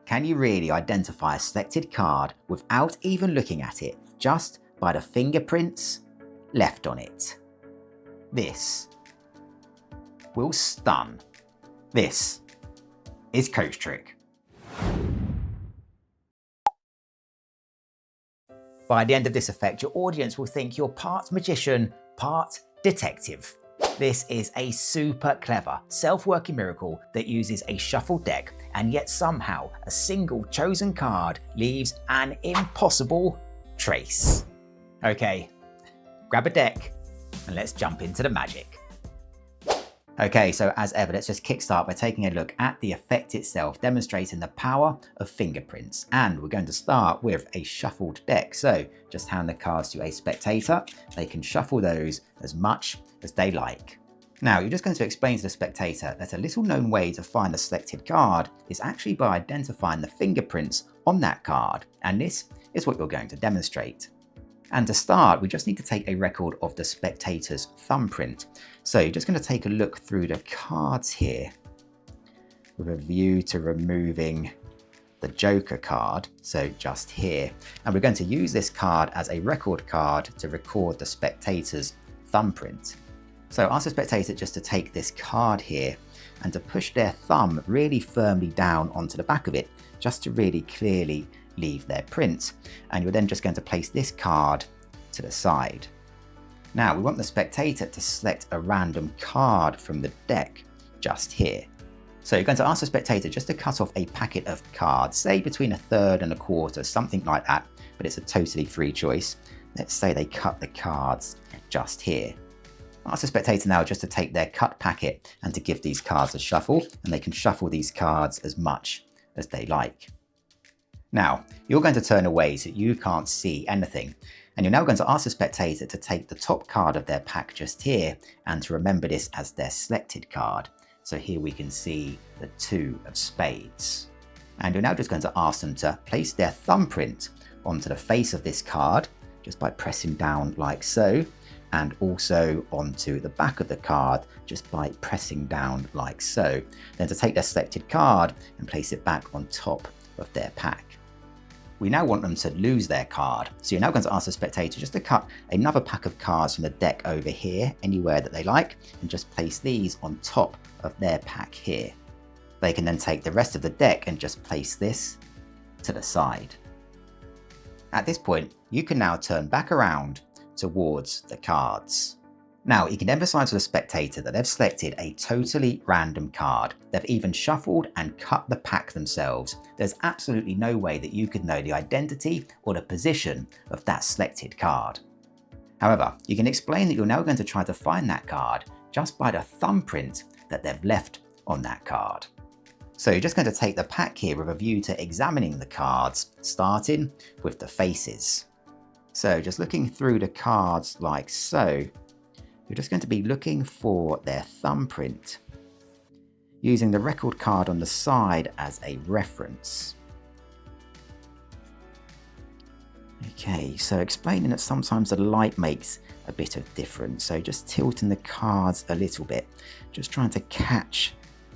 Can you really identify a selected card without even looking at it, just by the fingerprints left on it? This will stun. This is CoachTrick. By the end of this effect, your audience will think you're part magician, part detective. This is a super clever, self-working miracle that uses a shuffled deck, and yet somehow a single chosen card leaves an impossible trace. Okay, grab a deck and let's jump into the magic. Okay, so as ever, let's just kickstart by taking a look at the effect itself, demonstrating the power of fingerprints. And we're going to start with a shuffled deck. So just hand the cards to a spectator. They can shuffle those as much as they like. Now, you're just going to explain to the spectator that a little known way to find the selected card is actually by identifying the fingerprints on that card. And this is what you're going to demonstrate. And to start, we just need to take a record of the spectator's thumbprint. So you're just going to take a look through the cards here with a view to removing the Joker card, so just here. And we're going to use this card as a record card to record the spectator's thumbprint. So ask the spectator just to take this card here and to push their thumb really firmly down onto the back of it, just to really clearly leave their print. And you're then just going to place this card to the side. Now we want the spectator to select a random card from the deck just here. So you're going to ask the spectator just to cut off a packet of cards, say between a third and a quarter, something like that, but it's a totally free choice. Let's say they cut the cards just here. Ask the spectator now just to take their cut packet and to give these cards a shuffle, and they can shuffle these cards as much as they like. Now, you're going to turn away so you can't see anything, and you're now going to ask the spectator to take the top card of their pack just here and to remember this as their selected card. So here we can see the 2 of spades. And you're now just going to ask them to place their thumbprint onto the face of this card just by pressing down like so, and also onto the back of the card just by pressing down like so. Then to take their selected card and place it back on top of their pack. We now want them to lose their card. So you're now going to ask the spectator just to cut another pack of cards from the deck over here, anywhere that they like, and just place these on top of their pack here. They can then take the rest of the deck and just place this to the side. At this point, you can now turn back around towards the cards. Now, you can emphasize to the spectator that they've selected a totally random card. They've even shuffled and cut the pack themselves. There's absolutely no way that you could know the identity or the position of that selected card. However, you can explain that you're now going to try to find that card just by the thumbprint that they've left on that card. So you're just going to take the pack here with a view to examining the cards, starting with the faces. So just looking through the cards like so, you're just going to be looking for their thumbprint, using the record card on the side as a reference. Okay, so explaining that sometimes the light makes a bit of difference. So just tilting the cards a little bit, just trying to catch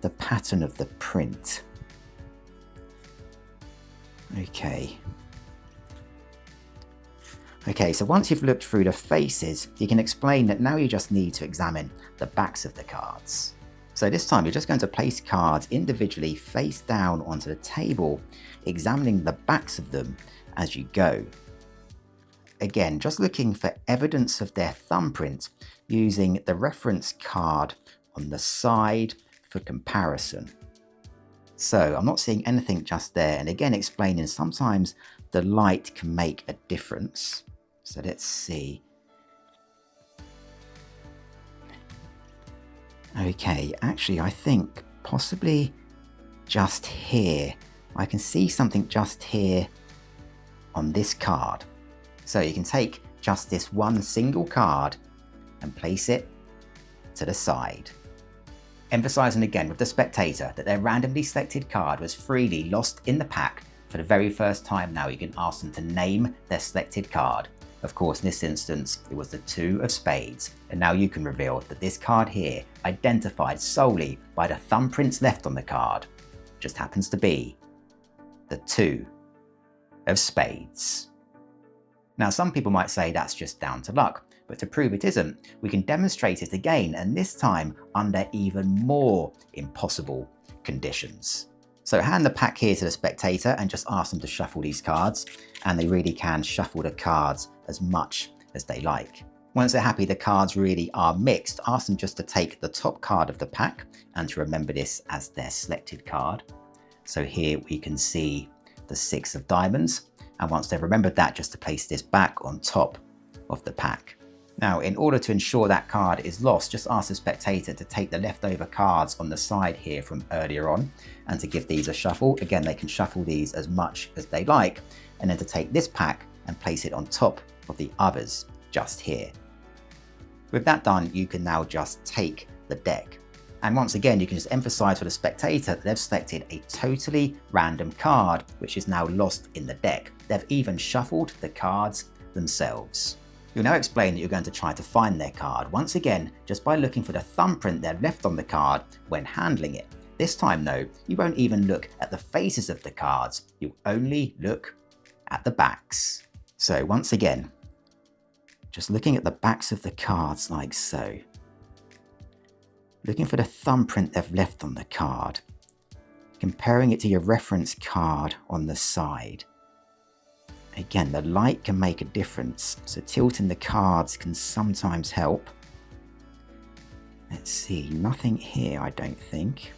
the pattern of the print. Okay, so once you've looked through the faces, you can explain that now you just need to examine the backs of the cards. So this time you're just going to place cards individually face down onto the table, examining the backs of them as you go. Again, just looking for evidence of their thumbprint, using the reference card on the side for comparison. So I'm not seeing anything just there, and again explaining sometimes the light can make a difference. So let's see. Okay, actually I think possibly just here. I can see something just here on this card. So you can take just this one single card and place it to the side. Emphasizing again with the spectator that their randomly selected card was freely lost in the pack for the very first time. Now you can ask them to name their selected card. Of course, in this instance, it was the 2 of spades. And now you can reveal that this card here, identified solely by the thumbprints left on the card, just happens to be the 2 of spades. Now, some people might say that's just down to luck, but to prove it isn't, we can demonstrate it again, and this time under even more impossible conditions. So hand the pack here to the spectator and just ask them to shuffle these cards, and they really can shuffle the cards as much as they like. Once they're happy the cards really are mixed, ask them just to take the top card of the pack and to remember this as their selected card. So here we can see the 6 of diamonds, and once they've remembered that, just to place this back on top of the pack. Now, in order to ensure that card is lost, just ask the spectator to take the leftover cards on the side here from earlier on and to give these a shuffle. Again, they can shuffle these as much as they like, and then to take this pack and place it on top of the others just here. With that done, you can now just take the deck. And once again, you can just emphasize for the spectator that they've selected a totally random card, which is now lost in the deck. They've even shuffled the cards themselves. You'll now explain that you're going to try to find their card, once again, just by looking for the thumbprint they've left on the card when handling it. This time though, you won't even look at the faces of the cards, you'll only look at the backs. So once again, just looking at the backs of the cards like so. Looking for the thumbprint they've left on the card. Comparing it to your reference card on the side. Again, the light can make a difference, so tilting the cards can sometimes help. Let's see, nothing here I don't think.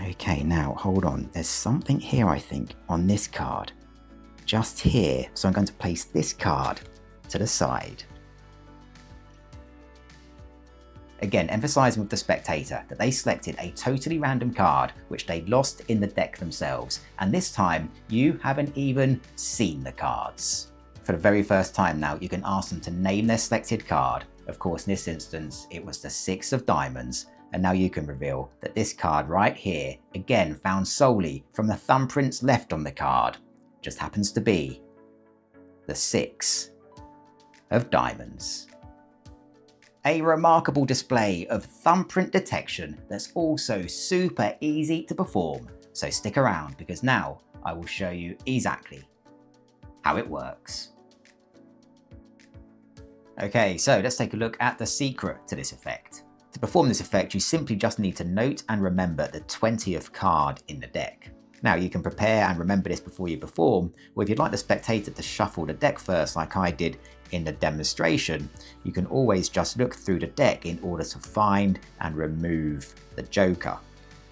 Okay, now hold on, there's something here I think on this card. Just here, so I'm going to place this card to the side. Again, emphasizing with the spectator that they selected a totally random card which they lost in the deck themselves, and this time you haven't even seen the cards. For the very first time now, you can ask them to name their selected card. Of course, in this instance, it was the 6 of diamonds, and now you can reveal that this card right here, again found solely from the thumbprints left on the card, just happens to be the 6 of diamonds. A remarkable display of thumbprint detection that's also super easy to perform, so stick around because now I will show you exactly how it works. Okay, so let's take a look at the secret to this effect. To perform this effect, you simply just need to note and remember the 20th card in the deck. Now you can prepare and remember this before you perform, or if you'd like the spectator to shuffle the deck first like I did in the demonstration, you can always just look through the deck in order to find and remove the joker.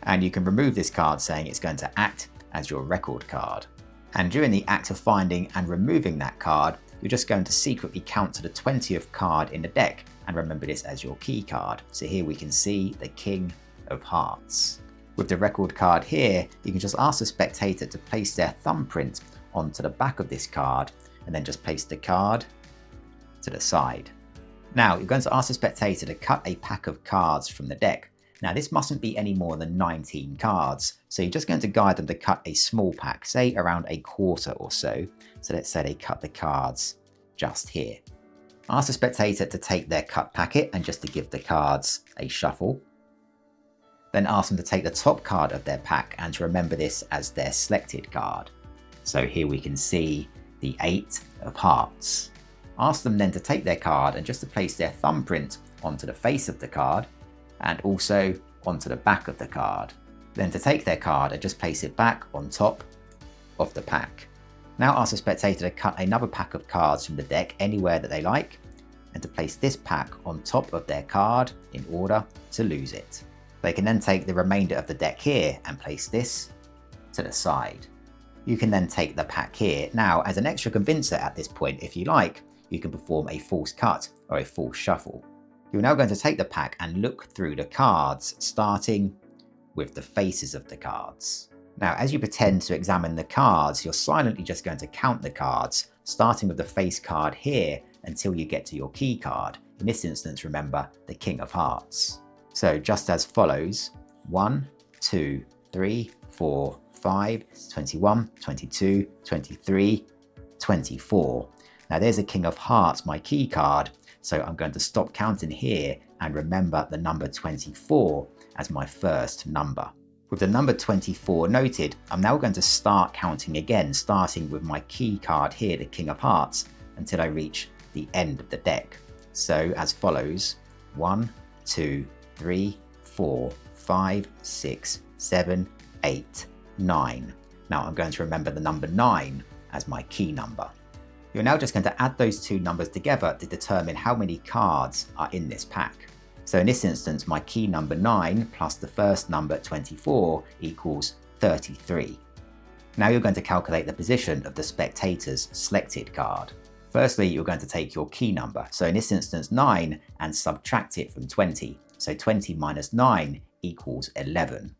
And you can remove this card saying it's going to act as your record card. And during the act of finding and removing that card, you're just going to secretly count to the 20th card in the deck and remember this as your key card. So here we can see the King of Hearts. With the record card here, you can just ask the spectator to place their thumbprint onto the back of this card and then just place the card to the side. Now you're going to ask the spectator to cut a pack of cards from the deck. Now this mustn't be any more than 19 cards, so you're just going to guide them to cut a small pack, say around a quarter or so. So let's say they cut the cards just here. Ask the spectator to take their cut packet and just to give the cards a shuffle. Then ask them to take the top card of their pack and to remember this as their selected card. So here we can see the 8 of Hearts. Ask them then to take their card and just to place their thumbprint onto the face of the card and also onto the back of the card. Then to take their card and just place it back on top of the pack. Now ask the spectator to cut another pack of cards from the deck anywhere that they like and to place this pack on top of their card in order to lose it. They can then take the remainder of the deck here and place this to the side. You can then take the pack here. Now, as an extra convincer at this point, if you like, you can perform a false cut or a false shuffle. You're now going to take the pack and look through the cards, starting with the faces of the cards. Now, as you pretend to examine the cards, you're silently just going to count the cards, starting with the face card here until you get to your key card. In this instance, remember, the King of Hearts. So just as follows, 1, 2, 3, 4, 5, 21, 22, 23, 24. Now there's a King of Hearts, my key card, so I'm going to stop counting here and remember the number 24 as my first number. With the number 24 noted, I'm now going to start counting again, starting with my key card here, the King of Hearts, until I reach the end of the deck. So as follows: 1, 2, 3, 4, 5, 6, 7, 8, 9. Now I'm going to remember the number 9 as my key number. You're now just going to add those two numbers together to determine how many cards are in this pack. So in this instance, my key number 9 plus the first number 24 equals 33. Now you're going to calculate the position of the spectator's selected card. Firstly, you're going to take your key number, so in this instance 9, and subtract it from 20. So 20 minus 9 equals 11.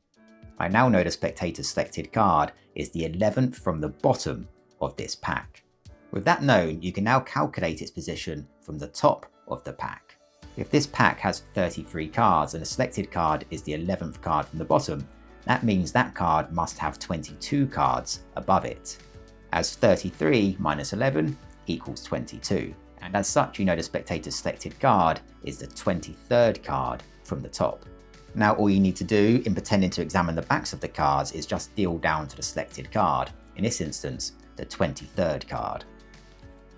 I now know the spectator's selected card is the 11th from the bottom of this pack. With that known, you can now calculate its position from the top of the pack. If this pack has 33 cards and the selected card is the 11th card from the bottom, that means that card must have 22 cards above it, as 33 minus 11 equals 22. And as such, you know the spectator's selected card is the 23rd card from the top. Now all you need to do in pretending to examine the backs of the cards is just deal down to the selected card, in this instance the 23rd card.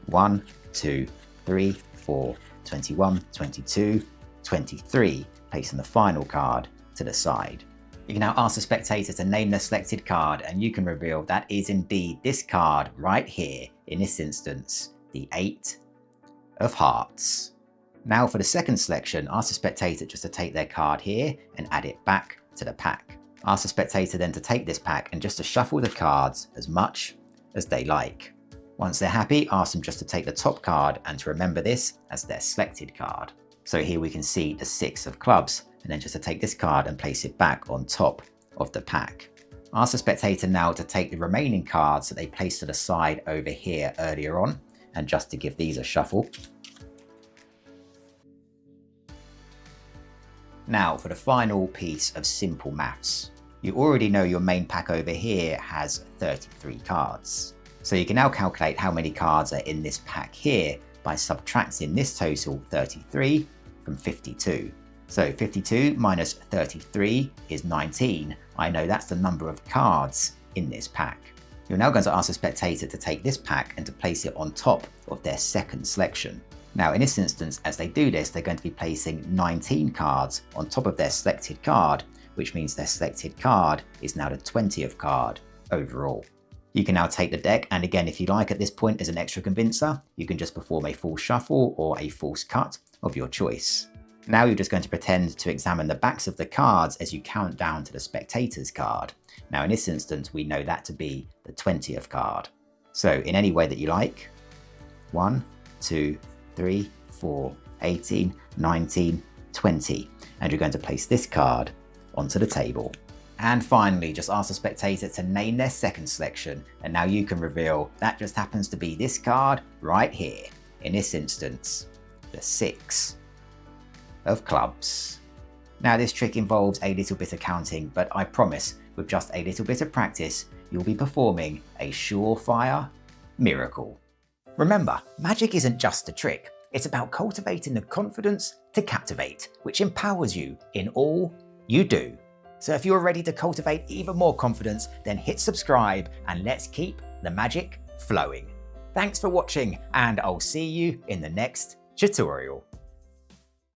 1, 2, 3, 4, 21, 22, 23, placing the final card to the side. You can now ask the spectator to name the selected card, and you can reveal that is indeed this card right here, in this instance the 8 of Hearts. Now for the second selection, ask the spectator just to take their card here and add it back to the pack. Ask the spectator then to take this pack and just to shuffle the cards as much as they like. Once they're happy, ask them just to take the top card and to remember this as their selected card. So here we can see the 6 of Clubs, and then just to take this card and place it back on top of the pack. Ask the spectator now to take the remaining cards that they placed to the side over here earlier on, and just to give these a shuffle. Now for the final piece of simple maths. You already know your main pack over here has 33 cards. So you can now calculate how many cards are in this pack here by subtracting this total 33 from 52. So 52 minus 33 is 19. I know that's the number of cards in this pack. You're now going to ask the spectator to take this pack and to place it on top of their second selection. Now in this instance, as they do this, they're going to be placing 19 cards on top of their selected card, which means their selected card is now the 20th card overall. You can now take the deck, and again, if you like at this point as an extra convincer, you can just perform a full shuffle or a false cut of your choice. Now you're just going to pretend to examine the backs of the cards as you count down to the spectator's card. Now in this instance, we know that to be the 20th card. So in any way that you like, 1, 2, 3, 4, 18, 19, 20. And you're going to place this card onto the table. And finally, just ask the spectator to name their second selection. And now you can reveal that just happens to be this card right here. In this instance, the 6 of Clubs. Now this trick involves a little bit of counting, but I promise with just a little bit of practice, you'll be performing a surefire miracle. Remember, magic isn't just a trick. It's about cultivating the confidence to captivate, which empowers you in all you do. So if you're ready to cultivate even more confidence, then hit subscribe and let's keep the magic flowing. Thanks for watching, and I'll see you in the next tutorial.